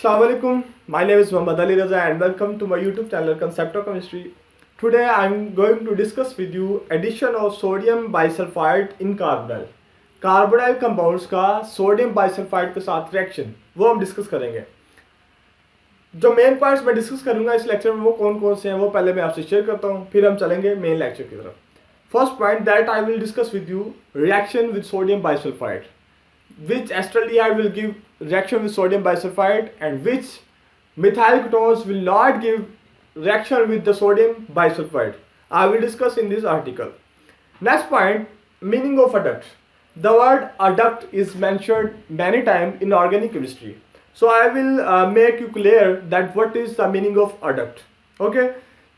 Assalamualaikum. My name is Muhammad Ali Raza and welcome to my YouTube channel Concept of Chemistry. Today I am going to discuss with you addition of sodium bisulfite in carbonyl. Carbonyl compounds का sodium bisulphide के साथ reaction वो हम discuss करेंगे. जो main points मैं discuss करूंगा इस लेक्चर में वो कौन कौन से हैं वो पहले मैं आपसे शेयर करता हूं, फिर हम चलेंगे मेन लेक्चर की तरफ. First point that I will discuss with you reaction with sodium bisulphide. Which acetaldehyde will give reaction with sodium bisulfite and which methyl ketones will not give reaction with the sodium bisulfite. I will discuss in this article. Next point, meaning of adduct. The word adduct is mentioned many times in organic chemistry. So I will make you clear that what is the meaning of adduct. Okay.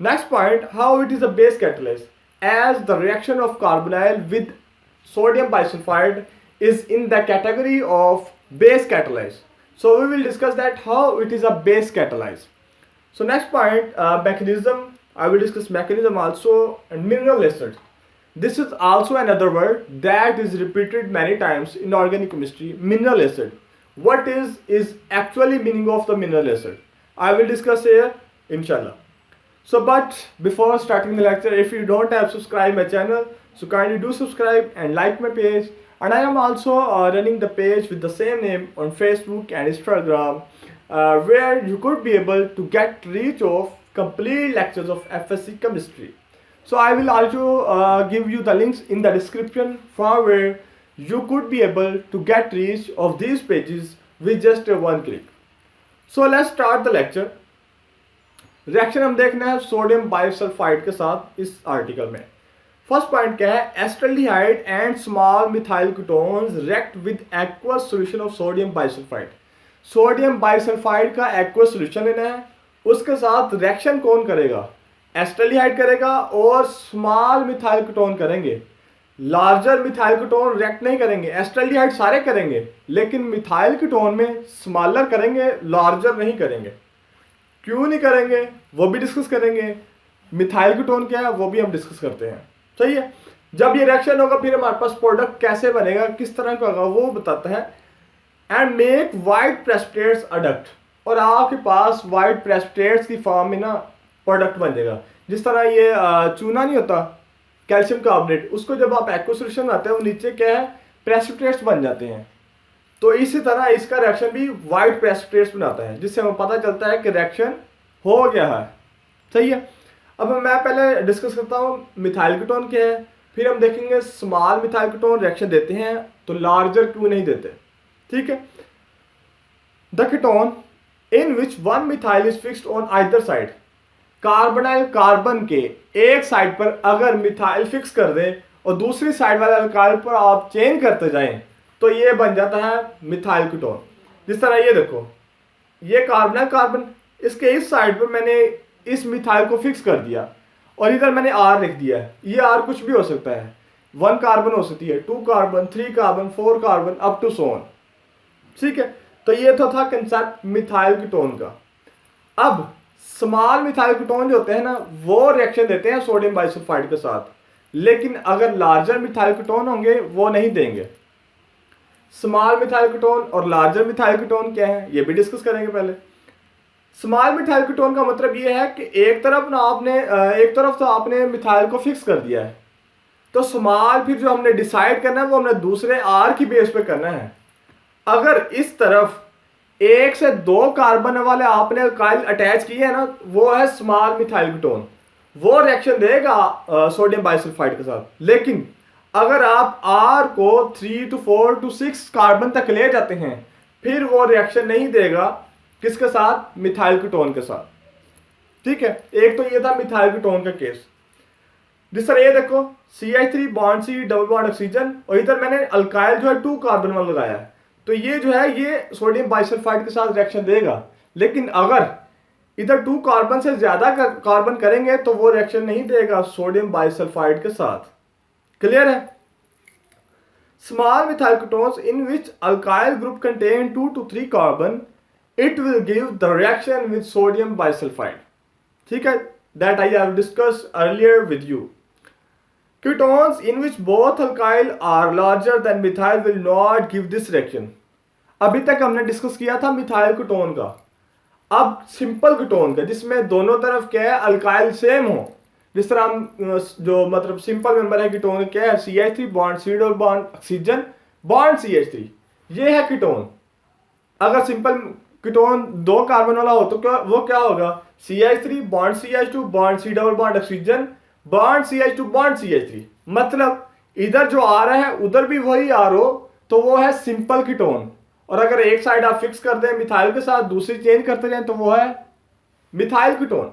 Next point, how it is a base catalyst. As the reaction of carbonyl with sodium bisulfite is in the category of base catalyze. So we will discuss that how it is a base catalyze. So next point, mechanism. I will discuss mechanism also and mineral acid. This is also another word that is repeated many times in organic chemistry. Mineral acid. What is actually meaning of the mineral acid? I will discuss here inshallah. So but before starting the lecture, if you don't have subscribed my channel, so kindly do subscribe and like my page. And I am also running the page with the same name on Facebook and Instagram, where you could be able to get reach of complete lectures of FSC chemistry. So I will also give you the links in the description from where you could be able to get reach of these pages with just one click. So let's start the lecture. Reaction हम देखना है sodium bisulphide के साथ इस article में. First point क्या है? Acetaldehyde and small methyl ketones react with aqueous solution of sodium bisulphide. Sodium bisulphide का एक्वस सॉल्यूशन लेना है, उसके साथ रिएक्शन कौन करेगा? एसिटाल्डिहाइड करेगा और स्मॉल मिथाइल कीटोन करेंगे. लार्जर मिथाइल कीटोन रिएक्ट नहीं करेंगे. एसिटाल्डिहाइड सारे करेंगे लेकिन मिथाइल कीटोन में स्मॉलर करेंगे, लार्जर नहीं करेंगे. क्यों नहीं करेंगे वो भी डिस्कस करेंगे. मिथाइल कीटोन क्या है वो भी हम डिस्कस करते हैं. सही है. जब ये रिएक्शन होगा फिर हमारे पास प्रोडक्ट कैसे बनेगा, किस तरह का होगा वो बताता है. And make white precipitates adduct. और आपके पास वाइट प्रेसिपिटेट्स की फॉर्म में ना प्रोडक्ट बन जाएगा. जिस तरह ये चूना नहीं होता कैल्शियम कार्बोनेट, उसको जब आप एक्वस सॉल्यूशन आते हैं वो नीचे क्या है प्रेसिपिटेट्स बन जाते हैं. तो इसी तरह इसका रिएक्शन भी वाइट प्रेसिपिटेट्स बनाता है जिससे हमें पता चलता है कि रिएक्शन हो गया है. सही है. अब मैं पहले डिस्कस करता हूँ मिथाइल कीटोन क्या है, फिर हम देखेंगे स्मॉल मिथाइल कीटोन रिएक्शन देते हैं तो लार्जर क्यों नहीं देते. ठीक है. The ketone in which one methyl is fixed on either side. Carbonyl carbon के एक साइड पर अगर मिथाइल फिक्स कर दें और दूसरी साइड वाले अल्काइल पर आप चेंज करते जाएं तो ये बन जाता है मिथाइल कीटोन. जिस तरह ये देखो, ये कार्बोनाइल कार्बन, इसके इस साइड पर मैंने इस मिथाइल को फिक्स कर दिया और इधर मैंने आर लिख दिया है. ये आर कुछ भी हो सकता है. 1 कार्बन हो सकती है, 2 carbon, 3 carbon, 4 carbon up to so on. ठीक है. तो ये तो था कंसेप्ट मिथाइल कीटोन का. अब स्मॉल मिथाइल कीटोन जो होते हैं ना वो रिएक्शन देते हैं सोडियम बाइसल्फाइड के साथ, लेकिन अगर लार्जर मिथाइल कीटोन होंगे वो नहीं देंगे. स्मॉल मिथाइल कीटोन और लार्जर मिथाइल कीटोन क्या है ये भी डिस्कस करेंगे. पहले स्मॉल मिथाइल कीटोन का मतलब ये है कि एक तरफ तो आपने मिथाइल को फिक्स कर दिया है, तो स्मॉल फिर जो हमने डिसाइड करना है वो हमने दूसरे आर की बेस पे करना है. अगर इस तरफ 1 से 2 कार्बन वाले आपने अल्काइल अटैच किए हैं ना वो है स्मॉल मिथाइल कीटोन, वो रिएक्शन देगा सोडियम बाइसल्फाइड के साथ. लेकिन अगर आप आर को 3 to 4 to 6 कार्बन तक ले जाते हैं फिर वो रिएक्शन नहीं देगा. किसके साथ? मिथाइल कीटोन के साथ. ठीक है. एक तो ये था मिथाइल कीटोन का केस. जिस तरह ये देखो CH3 bond C double bond oxygen और इधर मैंने अल्काइल जो है 2 कार्बन वाला लगाया है, तो ये जो है ये सोडियम बाइसल्फाइड के साथ रिएक्शन देगा. लेकिन अगर इधर 2 कार्बन से ज्यादा कार्बन करेंगे तो वो रिएक्शन नहीं देगा सोडियम बाइसल्फाइड के साथ. क्लियर है. Small methyl ketones in which alkyl group contain 2 to 3 carbon it will give the reaction with sodium bisulfite. ठीक है. that I have discussed earlier with you. Ketones in which both alkyl are larger than methyl will not give this reaction. अभी तक हमने discuss किया था methyl ketone का. अब simple ketone का जिसमें दोनों तरफ क्या है अल्काइल सेम हो, जिस तरह हम जो मतलब सिंपल मेंबर है कीटोन क्या है CH3 bond C double bond oxygen bond CH3, ये है कीटोन। अगर सिंपल कीटोन 2 कार्बन वाला हो तो क्या होगा CH3 bond CH2 bond C double bond oxygen bond CH2 bond CH3। मतलब इधर जो आ रहा है उधर भी वही आ रहा हो तो वो है सिंपल कीटोन। और अगर एक साइड आप फिक्स कर दें मिथाइल के साथ दूसरी चेंज करते जाएं तो वो है मिथाइल कीटोन।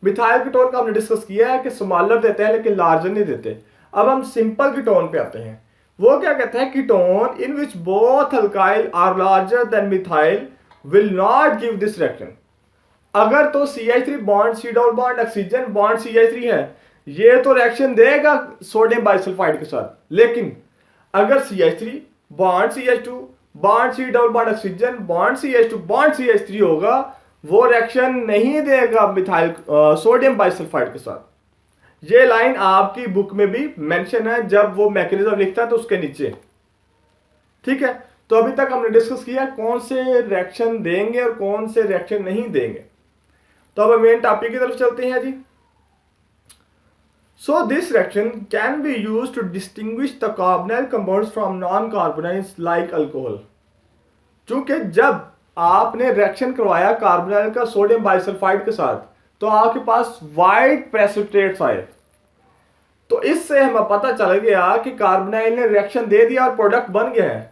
मिथाइल कीटोन का हमने डिस्कस किया है कि स्मॉलर देते हैं लेकिन लार्जर नहीं देते। अब हम सिंपल कीटोन पे आते हैं। वो क्या कहते हैं ketone in which both alkyl are larger than methyl will not give this reaction. अगर तो CH3 bond C double bond oxygen bond CH3 है ये तो रिएक्शन देगा सोडियम बाइसल्फाइड के साथ, लेकिन अगर CH3 bond CH2 bond C double bond oxygen bond CH2 bond CH3 होगा वो रिएक्शन नहीं देगा मिथाइल सोडियम बाइसल्फाइड के साथ। ये लाइन आपकी बुक में भी मेंशन है जब वो मैकेनिज्म लिखता है तो उसके नीचे। ठीक है, तो अभी तक हमने डिस्कस किया कौन से रिएक्शन देंगे और कौन से रिएक्शन नहीं देंगे। तो अब मेन टॉपिक की तरफ चलते हैं जी। So this reaction can be used to distinguish the carbonyl compounds from non carbonyls like alcohol. चूंकि जब आपने रिएक्शन करवाया कार्बोनाइल का सोडियम बाइसल्फाइड के साथ तो आपके पास वाइट प्रेसिपिटेट्स आए, तो इससे हमें पता चल गया कि कार्बोनाइल ने रिएक्शन दे दिया और प्रोडक्ट बन गया है।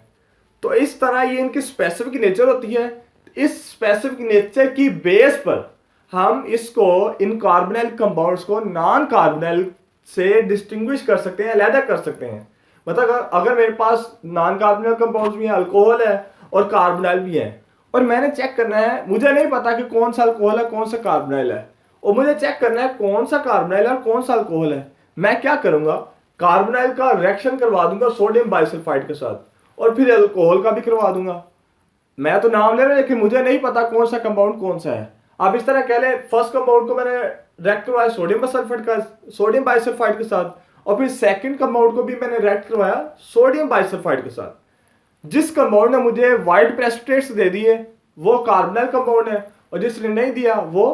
तो इस तरह ये इनकी स्पेसिफिक नेचर होती है। इस स्पेसिफिक नेचर की बेस पर हम इसको इन कार्बोनाइल कंपाउंड्स को नॉन कार्बोनाइल से डिस्टिंग्विश कर सकते हैं, अलग कर सकते हैं। मतलब अगर मेरे पास नॉन कार्बोनाइल कंपाउंड्स भी हैं, अल्कोहल है और कार्बोनाइल भी है, और मैंने चेक करना है, मुझे नहीं पता कि कौन सा अल्कोहल है कौन सा कार्बोनाइल है, और मुझे चेक करना है कौन सा कार्बोनाइल है और कौन सा अल्कोहल है, मैं क्या करूंगा कार्बोनाइल का रिएक्शन करवा दूंगा सोडियम बाइसल्फाइड के साथ और फिर अल्कोहल का भी करवा दूंगा। मैं तो नाम ले रहा हूं लेकिन मुझे नहीं पता कौन सा कंपाउंड कौन सा है। आप इस तरह कह ले फर्स्ट कंपाउंड को मैंने रिएक्ट करवाया सोडियम बाइसल्फाइड के साथ, और फिर सेकंड कंपाउंड को भी मैंने रिएक्ट करवाया सोडियम बाइसल्फाइड के साथ। जिस कंपाउंड ने मुझे व्हाइट प्रेसिपिटेट्स दे दिए वो कार्बोनाइल कंपाउंड है, और जिसने नहीं दिया वो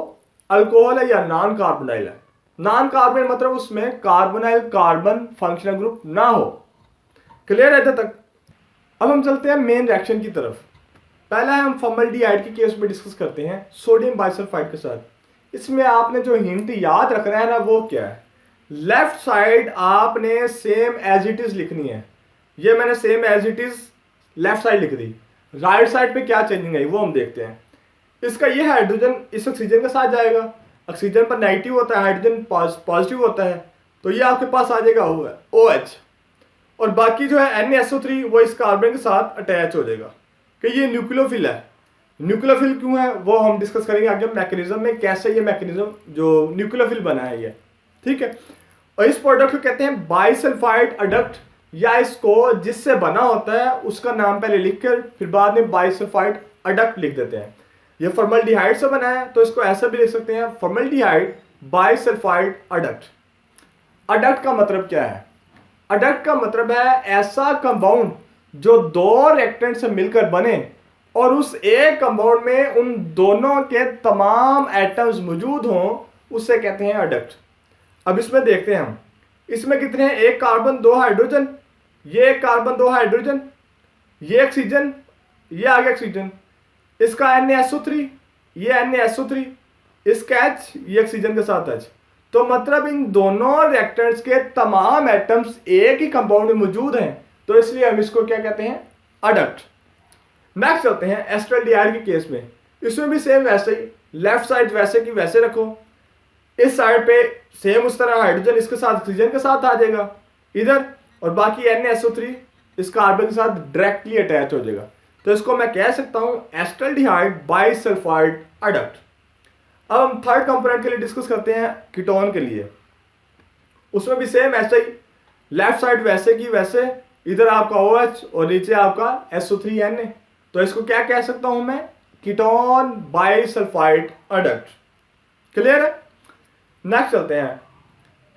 अल्कोहल है या नॉन कार्बोनाइल है। नॉन कार्बोनाइल मतलब उसमें कार्बोनाइल कार्बन फंक्शनल ग्रुप ना हो। क्लियर है तक? अब हम चलते हैं मेन रिएक्शन की तरफ। पहला हम फॉर्मल्डिहाइड के केस में डिस्कस करते हैं सोडियम बाइसल्फाइड के साथ। इसमें आपने जो हिंट याद रखना है ना वो क्या है, लेफ्ट साइड आपने सेम एज इट इज लिखनी है। ये मैंने same as it is left side लिख दी। राइट साइड पे क्या चेंजिंग आई वो हम देखते हैं। इसका ये हाइड्रोजन इस ऑक्सीजन के साथ जाएगा, ऑक्सीजन पर नेगेटिव होता है, हाइड्रोजन पॉजिटिव होता है, तो ये आपके पास आ जाएगा OH, और बाकी जो है NaSO3 वो इस कार्बन के साथ अटैच हो जाएगा कि ये न्यूक्लियोफिल है। न्यूक्लियोफिल क्यों है वो हम डिस्कस करेंगे आगे मैकेनिज्म में, कैसे ये मैकेनिज्म जो न्यूक्लियोफिल बना है ये। ठीक है, और इस प्रोडक्ट को कहते हैं बाइसल्फाइड अडक्ट, या इसको जिससे बना होता है उसका नाम पहले लिखकर फिर बाद में बाइसल्फाइड अडक्ट लिख देते हैं। ये फॉर्मल्डिहाइड से बना है तो इसको ऐसा भी लिख सकते हैं फॉर्मल्डिहाइड बाइसल्फाइड अडक्ट। अडक्ट का मतलब क्या है? अडक्ट का मतलब है ऐसा कंपाउंड जो दो रिएक्टेंट से मिलकर बने और उस एक कंपाउंड में उन दोनों के तमाम एटम्स मौजूद हों, उससे कहते हैं अडक्ट। अब इसमें देखते हैं हम, इसमें कितने हैं, एक कार्बन दो हाइड्रोजन, ये एक कार्बन दो हाइड्रोजन, ये ऑक्सीजन, ये आ गया ऑक्सीजन, इसका NaSO3, ये NaSO3, इसका H, ये ऑक्सीजन के साथ H। तो मतलब इन दोनों रिएक्टेंट्स के तमाम एटम्स एक ही कंपाउंड में मौजूद हैं, तो इसलिए हम इसको क्या कहते हैं, अडक्ट। नेक्स्ट चलते हैं एस्टल्डिहाइड के केस में। इसमें भी सेम वैसे ही, लेफ्ट साइड वैसे की वैसे रखो, इस साइड पे सेम उस तरह हाइड्रोजन इसके साथ ऑक्सीजन के साथ आ जाएगा इधर, और बाकी NaSO3 इस कार्बन के साथ डायरेक्टली अटैच हो जाएगा। तो इसको मैं कह सकता हूं एस्टल्डिहाइड बाइसल्फाइड अडक्ट। अब हम थर्ड कंपोनेंट के लिए डिस्कस करते हैं कीटोन के लिए। उसमें भी सेम ऐसा ही, लेफ्ट साइड वैसे की वैसे, इधर आपका OH और नीचे आपका SO3Na। तो इसको क्या कह सकता हूं मैं, कीटोन बाइसल्फाइड अडक्ट। क्लियर है? नेक्स्ट चलते हैं,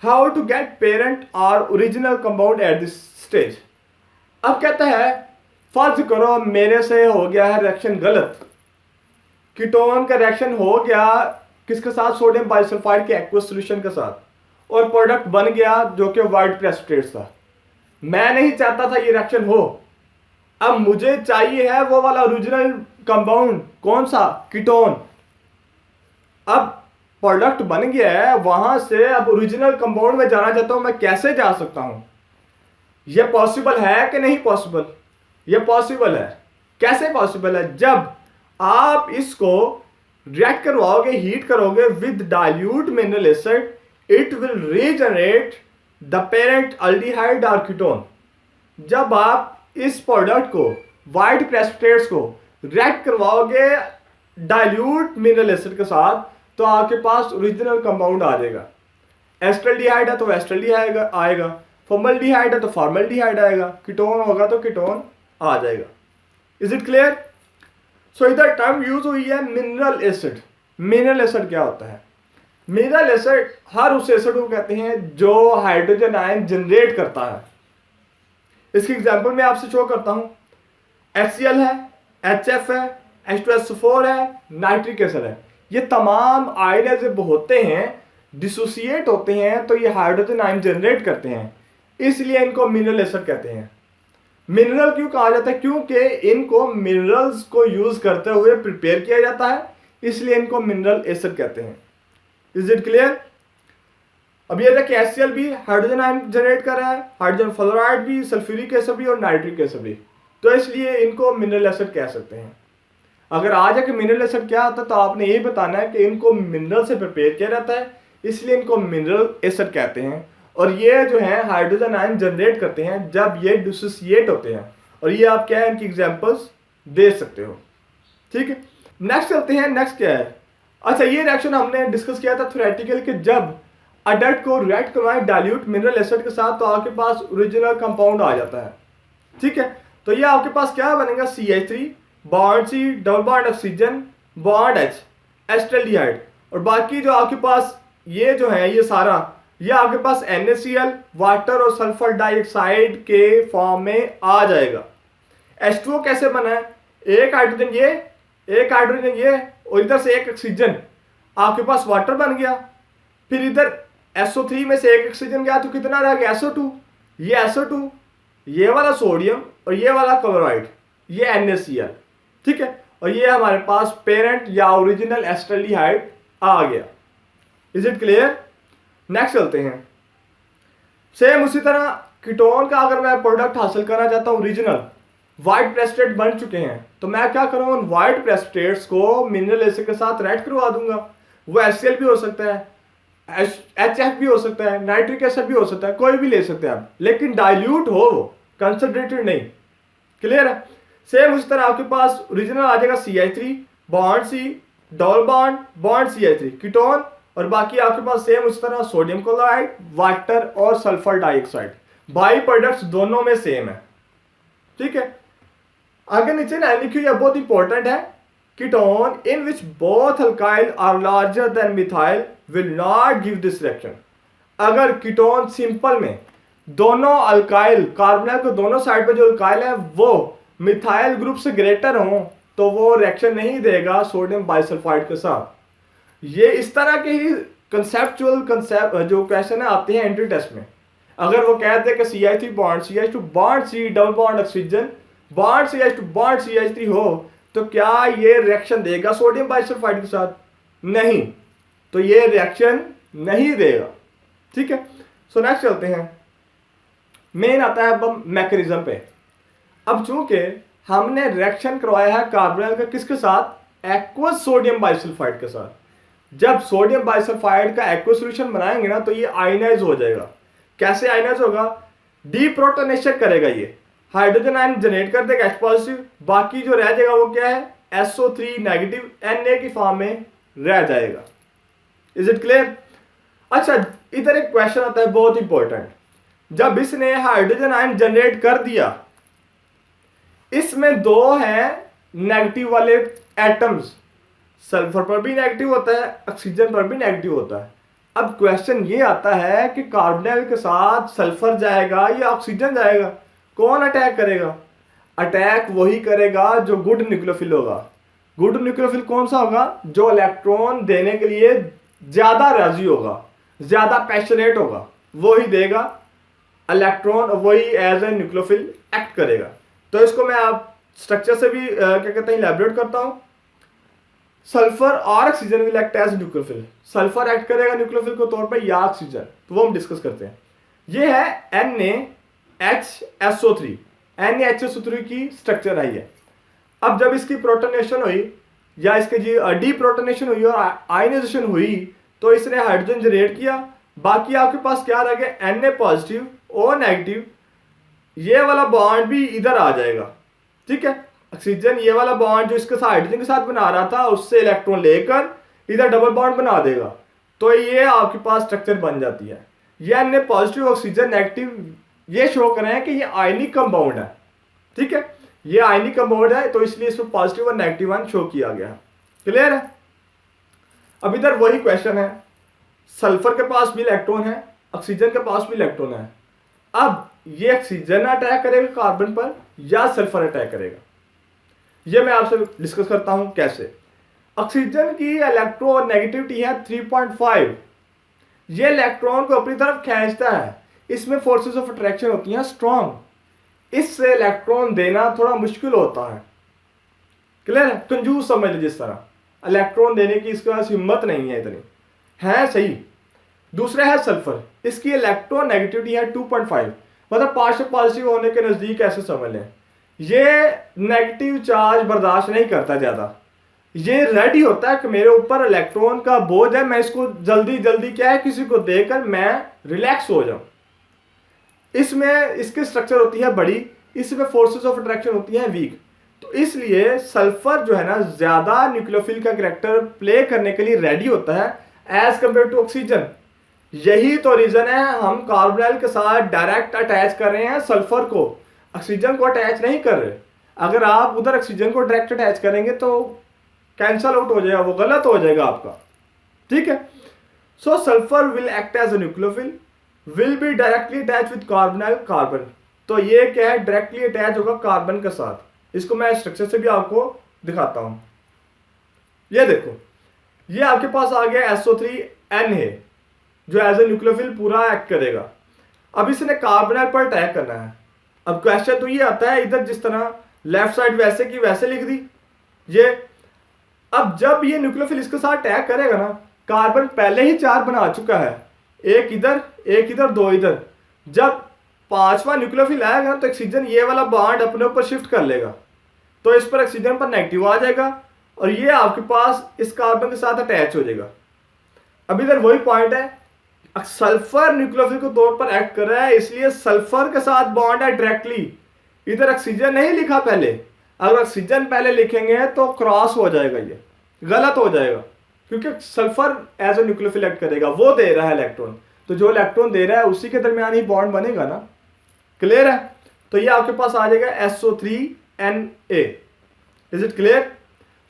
हाउ टू गेट पेरेंट और original compound at this stage. अब कहता है फर्ज करो मेरे से हो गया है रिएक्शन गलत, कीटोन का रिएक्शन हो गया किसके साथ, सोडियम बाइसल्फाइड के एक्वस सॉल्यूशन के साथ, और प्रोडक्ट बन गया जो कि वाइट प्रेसिपिटेट था। मैं नहीं चाहता था ये रिएक्शन हो, अब मुझे चाहिए है वो वाला ओरिजिनल कंपाउंड, कौन सा, कीटोन। अब प्रोडक्ट बन गया है, वहां से अब ओरिजिनल कंपाउंड में जाना चाहता हूं, मैं कैसे जा सकता हूं? यह पॉसिबल है कि नहीं पॉसिबल? यह पॉसिबल है। कैसे पॉसिबल है? जब आप इसको रिएक्ट करवाओगे, हीट करोगे with dilute mineral acid, it will regenerate the parent aldehyde और कीटोन। जब आप इस प्रोडक्ट को, वाइट प्रेसिपिटेट्स को रिएक्ट करवाओगे डाइल्यूट मिनरल एसिड के साथ, तो आपके पास ओरिजिनल कंपाउंड आ जाएगा। एस्टल्डिहाइड है तो एस्टल्डिहाइड आएगा, फॉर्मल्डिहाइड है तो फॉर्मल्डिहाइड आएगा, कीटोन होगा तो कीटोन आ जाएगा। Is it clear? सो इधर टर्म यूज हुई है मिनरल एसिड। मिनरल एसिड क्या होता है? मिनरल एसिड हर उस एसिड को कहते हैं जो हाइड्रोजन आयन जनरेट करता है। इसकी एग्जांपल मैं आपसे शो करता हूं। HCl है, HF है, H2SO4 है, नाइट्रिक एसिड है। ये तमाम आयन जब होते हैं, डिसोसिएट होते हैं, तो ये हाइड्रोजन आयन जनरेट करते हैं, इसलिए इनको मिनरल एसिड कहते हैं। मिनरल क्यों कहा जाता है? क्योंकि इनको मिनरल्स को यूज करते हुए प्रिपेयर किया जाता है, इसलिए इनको मिनरल एसिड कहते हैं। Is it clear? अब ये देखिए HCl भी हाइड्रोजन आयन जनरेट कर रहा है, हाइड्रोजन फ्लोराइड भी, सल्फ्यूरिक एसिड भी और नाइट्रिक एसिड भी, तो इसलिए इनको मिनरल एसिड कह सकते हैं। अगर आ जाए कि मिनरल एसिड क्या होता है, तो आपने ये बताना है कि इनको मिनरल से प्रिपेयर किया जाता है, इसलिए इनको मिनरल एसिड कहते हैं। और ये जो है हाइड्रोजन आयन जनरेट करते हैं जब ये डिसोसिएट होते हैं, और ये आप क्या है इनकी एग्जांपल्स दे सकते हो। ठीक है, नेक्स्ट चलते हैं। नेक्स्ट क्या है? अच्छा, ये रिएक्शन हमने डिस्कस किया था थ्योरेटिकल कि जब अडल्ट को रिएक्ट करवाएं डाइल्यूट मिनरल एसिड के साथ, तो आपके पास ओरिजिनल कंपाउंड आ जाता है। ठीक है, तो ये आपके पास क्या बनेगा, CH3 bond C, double bond oxygen, bond H, acetaldehyde, और बाकी जो आपके पास ये जो है ये सारा, ये आपके पास NaCl, वाटर और सल्फर डाइऑक्साइड के फॉर्म में आ जाएगा। H2O कैसे बना है? एक हाइड्रोजन ये, एक हाइड्रोजन ये, और इधर से एक ऑक्सीजन, आपके पास वाटर बन गया। फिर इधर SO3 में से एक ऑक्सीजन गया, तो कितना रह गया, SO2। ये SO2, ये वाला सोडियम और ये वाला क्लोराइड, ये NaCl। ठीक है, और ये हमारे पास पेरेंट या ओरिजिनल एस्टल्डिहाइड आ गया। Is it clear? नेक्स्ट चलते हैं। सेम उसी तरह कीटोन का अगर मैं प्रोडक्ट हासिल करना चाहता हूं, ओरिजिनल व्हाइट प्रेसिपिटेट बन चुके हैं, तो मैं क्या करूंगा, उन व्हाइट प्रेसिपिटेट्स को मिनरल एसिड के साथ रिएक्ट करवा दूंगा। वो HCl भी हो सकता है, HF भी हो सकता है, नाइट्रिक एसिड भी हो सकता है, कोई भी ले सकते हैं आप, लेकिन डाइल्यूट हो, वो कंसंट्रेटेड नहीं। क्लियर है? सेम उसी तरह आपके पास ओरिजिनल आ जाएगा CH3 bond C, double bond, bond CH3 ketone, और बाकी आपके पास सेम उस तरह सोडियम क्लोराइड, वाटर और सल्फर डाइऑक्साइड। बाई प्रोडक्ट्स दोनों में सेम है। ठीक है, आगे नीचे ना लिखी हुई है, बहुत इंपॉर्टेंट है। Ketone in which both alkyl are larger than methyl will not give this reaction. अगर कीटोन सिंपल में दोनों अल्काइल, कार्बोनाइल को दोनों साइड पे जो अल्काइल है वो मिथाइल ग्रुप से ग्रेटर हो, तो वो रिएक्शन नहीं देगा सोडियम बाइसल्फाइड के साथ। ये इस तरह के ही कंसेप्चुअल कंसेप्ट जो क्वेश्चन है आते हैं एंट्री टेस्ट में। अगर वो कहते हैं कि CH3 bond CH2 bond C, double bond oxygen, bond CH2 bond CH3 हो, तो क्या ये रिएक्शन देगा सोडियम बाइसल्फाइड के साथ? नहीं, तो ये रिएक्शन नहीं देगा। ठीक है, सो नेक्स्ट चलते हैं। मेन आता है अब मैकेनिज्म पे। अब चूंकि हमने रिएक्शन करवाया है कार्बोनाइल का किसके साथ, एक्वस सोडियम बाइसल्फाइड के साथ। जब सोडियम बाइसल्फाइड का एक्वस सॉल्यूशन बनाएंगे ना, तो ये आयनाइज हो जाएगा। कैसे आयनाइज होगा? डीप्रोटोनेशन करेगा, ये हाइड्रोजन आयन जनरेट कर देगा H पॉजिटिव, बाकी जो रह जाएगा वो क्या है, SO3 नेगेटिव Na की फॉर्म में रह जाएगा। Is it clear? अच्छा, इधर एक क्वेश्चन आता है बहुत इंपॉर्टेंट। जब इसने हाइड्रोजन आयन जनरेट कर दिया, इसमें दो हैं नेगेटिव वाले एटम्स, सल्फर पर भी नेगेटिव होता है, ऑक्सीजन पर भी नेगेटिव होता है। अब क्वेश्चन ये आता है कि कार्बोनाइल के साथ सल्फर जाएगा या ऑक्सीजन जाएगा, कौन अटैक करेगा? अटैक वही करेगा जो गुड न्यूक्लियोफिल होगा। गुड न्यूक्लियोफिल कौन सा होगा? जो इलेक्ट्रॉन देने के लिए ज्यादा राजी होगा, ज्यादा पैशनेट होगा, वो ही देगा इलेक्ट्रॉन, वही एज ए न्यूक्लियोफिल एक्ट करेगा। तो इसको मैं आप स्ट्रक्चर से भी क्या कहते हैं इलैबोरेट करता हूं। सल्फर और oxygen will act as nucleophile. Sulphur act करेगा न्यूक्लियोफिल के तौर पर या ऑक्सीजन, तो वो हम डिस्कस करते हैं। ये है NaHSO3। NaHSO3 की स्ट्रक्चर आई है। अब जब इसकी प्रोटोनेशन हुई या इसके डीप्रोटोनेशन हुई और आयनाइजेशन हुई, तो इसने हाइड्रोजन जनरेट किया। बाकी आपके पास क्या रह गया? Na positive, O negative. ये वाला बॉन्ड भी इधर आ जाएगा, ठीक है। ऑक्सीजन ये वाला बॉन्ड जो इसके साथ हाइड्रोजन के साथ बना रहा था, उससे इलेक्ट्रॉन लेकर इधर डबल बॉन्ड बना देगा। तो ये आपके पास स्ट्रक्चर बन जाती है। ये Na पॉजिटिव, ऑक्सीजन नेगेटिव, ये शो कर रहे हैं कि ये आयनिक कंपाउंड है, ठीक है। ये आयनिक कंपाउंड है, तो इसलिए इसमें पॉजिटिव और नेगेटिव आयन शो किया गया है। क्लियर है? अब इधर वही क्वेश्चन है, सल्फर के पास भी इलेक्ट्रॉन है, ऑक्सीजन के पास भी इलेक्ट्रॉन है। अब ये ऑक्सीजन अटैक करेगा कार्बन पर या सल्फर अटैक करेगा, ये मैं आपसे डिस्कस करता हूं कैसे। ऑक्सीजन की इलेक्ट्रोनेगेटिविटी है 3.5। ये इलेक्ट्रॉन को अपनी तरफ खींचता है, इसमें फोर्सेस ऑफ अट्रैक्शन होती हैं स्ट्रॉन्ग, इससे इलेक्ट्रॉन देना थोड़ा मुश्किल होता है। क्लियर है? कंजूस समझ लीजिए, जिस तरह इलेक्ट्रॉन देने की इसके पास हिम्मत नहीं है इतनी, है सही। दूसरा है सल्फर, इसकी इलेक्ट्रोनेगेटिविटी है 2.5, मतलब पार्शियल पॉजिटिव होने के नजदीक, ऐसे समझ लें। ये नेगेटिव चार्ज बर्दाश्त नहीं करता ज्यादा, ये रेडी होता है कि मेरे ऊपर इलेक्ट्रॉन का बोझ है, मैं इसको जल्दी जल्दी क्या है किसी को देकर मैं रिलैक्स हो जाऊं। इसमें इसकी स्ट्रक्चर होती है बड़ी, इसमें फोर्सेस ऑफ अट्रैक्शन होती हैं वीक। तो इसलिए सल्फर जो है ना ज्यादा न्यूक्लियोफिल का कैरेक्टर प्ले करने के लिए रेडी होता है एज कंपेयर टू ऑक्सीजन। यही तो रीजन है हम कार्बोनाइल के साथ डायरेक्ट अटैच कर रहे हैं सल्फर को, ऑक्सीजन को अटैच नहीं कर रहे। अगर आप उधर ऑक्सीजन को डायरेक्ट अटैच करेंगे तो कैंसल आउट हो जाएगा, वो गलत हो जाएगा आपका, ठीक है। So sulphur will act as a nucleophile, will be directly attach with carbonyl carbon. तो ये क्या है? डायरेक्टली अटैच होगा कार्बन के साथ। इसको मैं स्ट्रक्चर से भी आपको दिखाता हूं। ये देखो, ये आपके पास आ गया SO3 Na जो एज ए न्यूक्लियोफिल पूरा एक्ट करेगा। अब इसने कार्बोनाइल पर अटैक करना है। अब क्वेश्चन तो ये आता है, इधर जिस तरह लेफ्ट साइड वैसे की वैसे लिख दी ये। अब जब ये न्यूक्लियोफिल इसके साथ अटैक करेगा ना, कार्बन पहले ही 4 बना चुका है, एक इधर 2 इधर। जब 5वां न्यूक्लियोफिल आएगा तो ऑक्सीजन ये वाला बॉन्ड अपने ऊपर शिफ्ट कर लेगा, तो इस पर ऑक्सीजन पर नेगेटिव आ जाएगा और ये आपके पास इस कार्बन के साथ अटैच हो जाएगा। अब इधर वही पॉइंट है, सल्फर न्यूक्लियोफिल के तौर पर एक्ट कर रहा है, इसलिए सल्फर के साथ बॉन्ड है डायरेक्टली। इधर ऑक्सीजन नहीं लिखा पहले, अगर ऑक्सीजन पहले लिखेंगे तो क्रॉस हो जाएगा, ये गलत हो जाएगा, क्योंकि सल्फर एज ए न्यूक्लियोफिल एक्ट करेगा, वो दे रहा है इलेक्ट्रॉन, तो जो इलेक्ट्रॉन दे रहा है उसी के दरमियान ही बॉन्ड बनेगा ना। क्लियर है? तो ये आपके पास आ जाएगा SO3Na। Is it clear?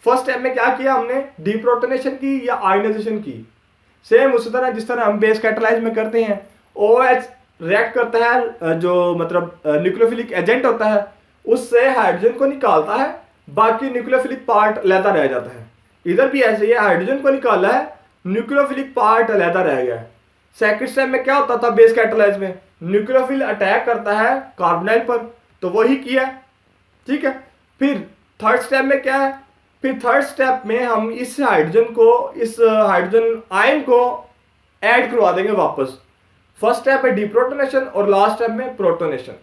First step में क्या किया हमने? डीप्रोटोनेशन की या आयनाइजेशन की। सेम उसी तरह जिस तरह हम बेस कैटालाइज में करते हैं, OH रिएक्ट करता है, जो मतलब न्यूक्लियोफिलिक एजेंट होता है, उससे हाइड्रोजन को निकालता है, बाकी न्यूक्लियोफिलिक पार्ट अलहदा रह जाता है। इधर भी ऐसे ही है, हाइड्रोजन को निकाला है, न्यूक्लियोफिलिक पार्ट अलहदा रह गया है। सेकंड स्टेप में क्या होता था बेस कैटालाइज में? न्यूक्लियोफिल अटैक करता है कार्बोनाइल पर, तो वही किया, ठीक है। फिर थर्ड स्टेप में क्या है? फिर थर्ड स्टेप में हम इस हाइड्रोजन आयन को ऐड करवा देंगे वापस। फर्स्ट स्टेप है डीप्रोटोनेशन और लास्ट स्टेप में प्रोटोनेशन।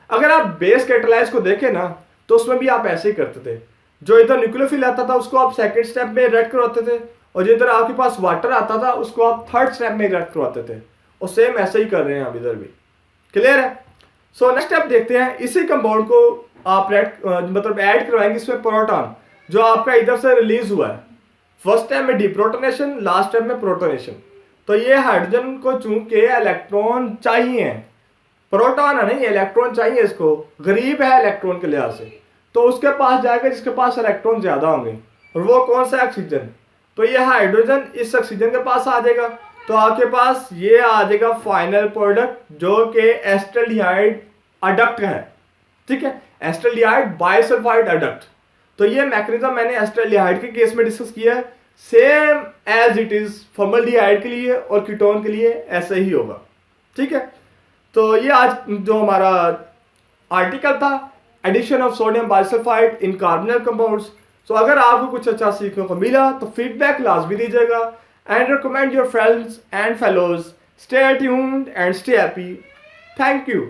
अगर आप बेस कैटालाइज को देखें ना, तो उसमें भी आप ऐसे ही करते थे, जो इधर न्यूक्लियोफिल आता था उसको आप सेकंड स्टेप में रिएक्ट करवाते थे, और जो इधर आपके पास वाटर आता था उसको आप थर्ड स्टेप में रिएक्ट करवाते थे, और सेम ऐसे ही कर रहे हैं आप इधर भी। क्लियर है? सो नेक्स्ट स्टेप देखते हैं, इसी कंपाउंड को आप मतलब ऐड करवाएंगे इसमें प्रोटॉन, जो आपका इधर से रिलीज हुआ है। फर्स्ट स्टेप में डीप्रोटोनेशन, लास्ट स्टेप में प्रोटोनेशन। तो ये हाइड्रोजन को चूंकि इलेक्ट्रॉन चाहिए, प्रोटॉन है नहीं, इलेक्ट्रॉन चाहिए, इसको गरीब है इलेक्ट्रॉन के लिहाज से, तो उसके पास जाएगा जिसके पास इलेक्ट्रॉन ज्यादा होंगे, और वो कौन सा? ऑक्सीजन। तो ये हाइड्रोजन इस ऑक्सीजन के पास आ जाएगा, तो आपके पास ये आ जाएगा फाइनल प्रोडक्ट, जो कि एस्टल्डिहाइड अडक्ट है, ठीक है। Acetaldehyde bisulphide adduct. तो ये मैकेनिज्म मैंने एस्टल्डिहाइड के केस में डिस्कस किया है, same as it is formaldehyde के लिए और कीटोन के लिए ऐसा ही होगा। ठीक है, तो ये आज जो हमारा आर्टिकल था, addition of sodium bisulphite in carbonyl compounds. तो अगर आपको कुछ अच्छा सीखने को मिला तो फीडबैक लाजमी दीजिएगा and recommend your friends and fellows. Stay tuned and stay happy. Thank you.